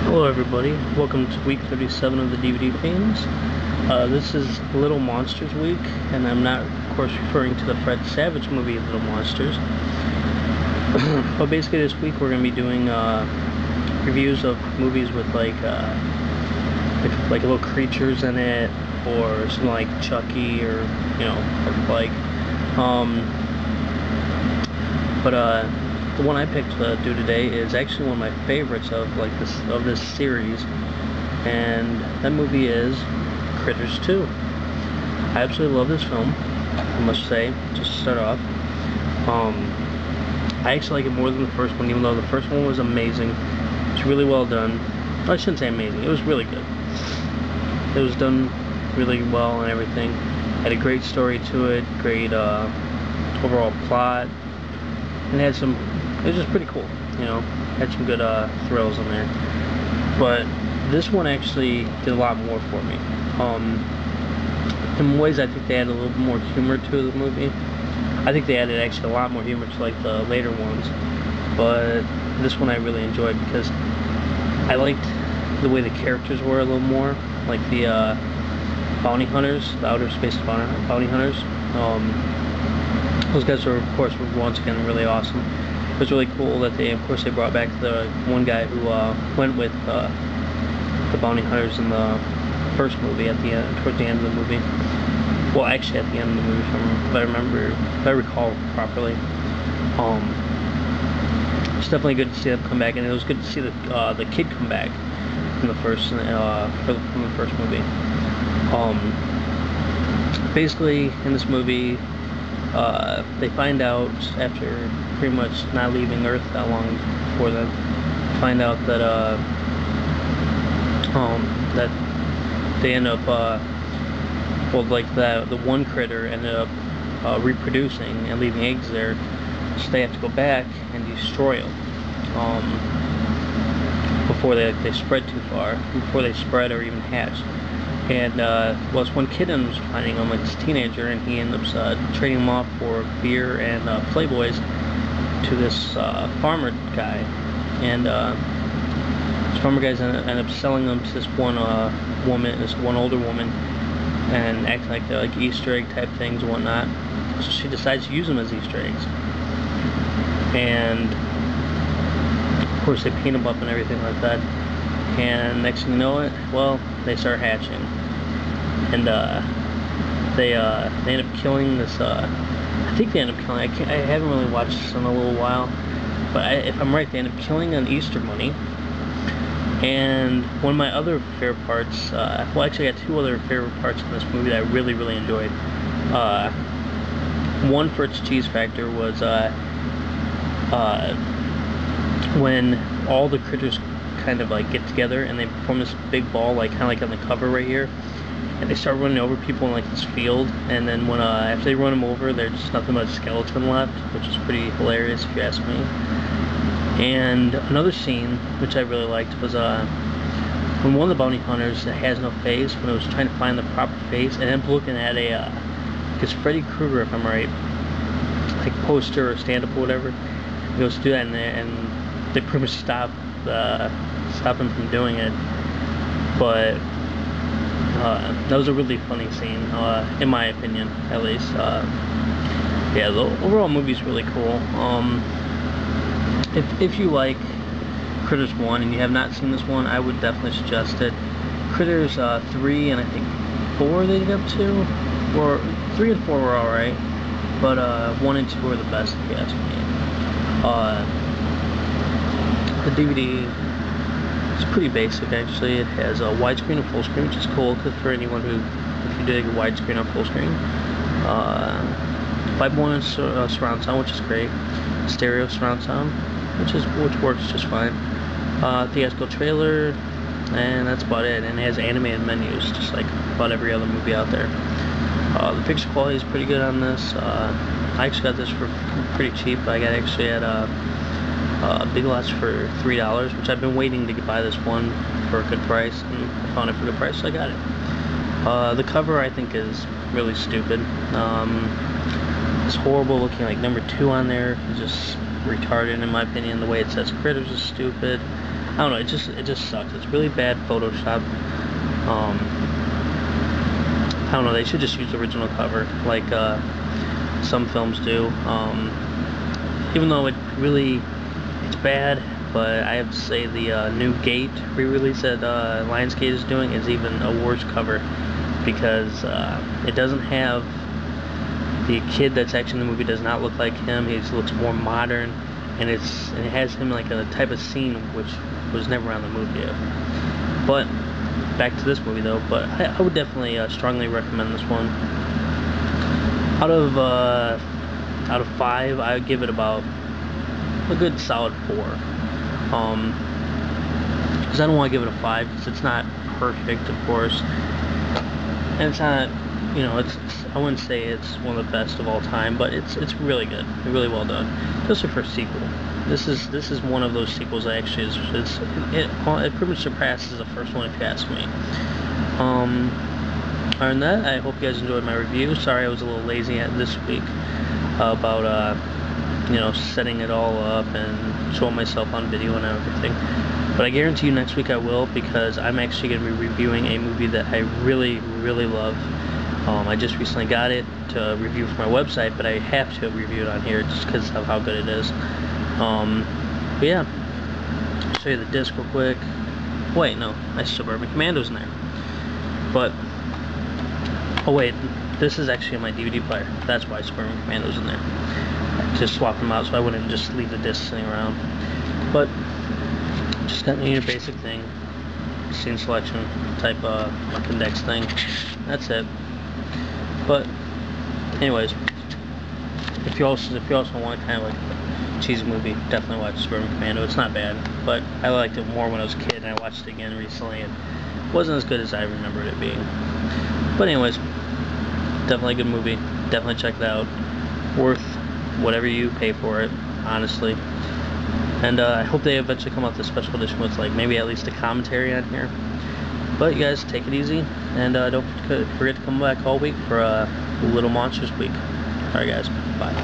Hello everybody, welcome to week 37 of the DVDFiends. This is Little Monsters week, and I'm not, of course, referring to the Fred Savage movie Little Monsters. But basically this week we're going to be doing reviews of movies with like little creatures in it, or something like Chucky, or, you know, like, the one I picked to do today is actually one of my favorites of this series, and that movie is Critters 2. I absolutely love this film, I must say, just to start off. I actually like it more than the first one, even though the first one was amazing. It's really well done. I shouldn't say amazing, it was really good. It was done really well and everything. Had a great story to it, great overall plot, and had some. It was just pretty cool, you know. Had some good thrills in there. But this one actually did a lot more for me. In ways, I think they added a little bit more humor to the movie. I think they added actually a lot more humor to like the later ones. But this one I really enjoyed because I liked the way the characters were a little more, like the bounty hunters, the outer space bounty hunters. Those guys were, of course, once again really awesome. It was really cool that they brought back the one guy who went with the bounty hunters in the first movie at the end, towards the end of the movie. Well, actually, at the end of the movie, if I recall properly. It's definitely good to see them come back, and it was good to see the kid come back from the first movie. Basically, in this movie, they find out after pretty much not leaving Earth that long before them, find out that that they end up the one critter ended up reproducing and leaving eggs there, so they have to go back and destroy them before they spread too far, before they spread or even hatch. And well, this one kid ends up finding him, like this teenager, and he ends up trading him off for beer and Playboys to this farmer guy. And this farmer guys end up selling them to this one older woman, and acting like they're like Easter egg type things and whatnot. So she decides to use them as Easter eggs. And of course they paint them up and everything like that. And next thing you know it, well, they start hatching, and they end up killing this. I think they end up killing. I haven't really watched this in a little while, but if I'm right, they end up killing an Easter bunny. And one of my other favorite parts, well, actually, I got two other favorite parts in this movie that I really, really enjoyed. One, for its cheese factor, was when all the critters kind of like get together and they form this big ball, like kind of like on the cover right here, and they start running over people in like this field. And then when after they run them over, there's just nothing but a skeleton left, which is pretty hilarious if you ask me. And another scene which I really liked was when one of the bounty hunters that has no face, when it was trying to find the proper face, and ended up looking at a because Freddy Krueger, if I'm right, like poster or stand-up or whatever, he goes to do that, and they pretty much stop him from doing it. But that was a really funny scene, in my opinion, at least. Yeah, the overall movie's really cool. If you like Critters 1 and you have not seen this one, I would definitely suggest it. Critters 3 and I think 4 they did up to, or 3 and 4 were alright, but 1 and 2 are the best if you ask me. The DVD is pretty basic, actually. It has a widescreen and full screen, which is cool because for anyone who, if you dig widescreen or full screen, 5.1 surround sound, which is great. Stereo surround sound, which works just fine. Theatrical trailer, and that's about it. And it has animated menus, just like about every other movie out there. The picture quality is pretty good on this. I actually got this for pretty cheap. I got actually at Big Lots for $3, which I've been waiting to buy this one for a good price, and I found it for a good price, so I got it. The cover I think is really stupid. It's horrible looking, like number 2 on there is just retarded in my opinion. The way it says Critters is stupid. don't know, it just sucks. It's really bad Photoshop. I don't know, they should just use the original cover like some films do. Even though it's bad, but I have to say the new Gate re-release that Lionsgate is doing is even a worse cover, because it doesn't have the kid that's actually in the movie, does not look like him. He looks more modern, and it has him like a type of scene which was never on the movie yet. But back to this movie though, but I would definitely strongly recommend this one. Out of 5, I would give it about a good solid 4. Because I don't want to give it a 5 because it's not perfect, of course, and it's not, you know, I wouldn't say it's one of the best of all time, but it's really good, really well done, especially for a sequel. This is one of those sequels that actually it pretty much surpasses the first one, if you ask me. Other than that, I hope you guys enjoyed my review. Sorry I was a little lazy at this week about you know, setting it all up and showing myself on video and everything. But I guarantee you next week I will, because I'm actually going to be reviewing a movie that I really, really love. I just recently got it to review for my website, but I have to review it on here just because of how good it is. But yeah, I'll show you the disc real quick. Wait, no, that's Suburban Commando's in there. But, oh wait, this is actually my DVD player. That's why Suburban Commando's in there. I just swapped them out so I wouldn't just leave the disc sitting around. But, just got your basic thing. Scene selection type index thing. That's it. But anyways, if you also want kind of like a cheesy movie, definitely watch Suburban Commando. It's not bad, but I liked it more when I was a kid, and I watched it again recently, and it wasn't as good as I remembered it being. But anyways, definitely a good movie. Definitely check it out. Worth whatever you pay for it, honestly. And I hope they eventually come out with a special edition with like maybe at least a commentary on here. But you guys, take it easy, and don't forget to come back all week for Little Monsters Week. Alright guys, bye.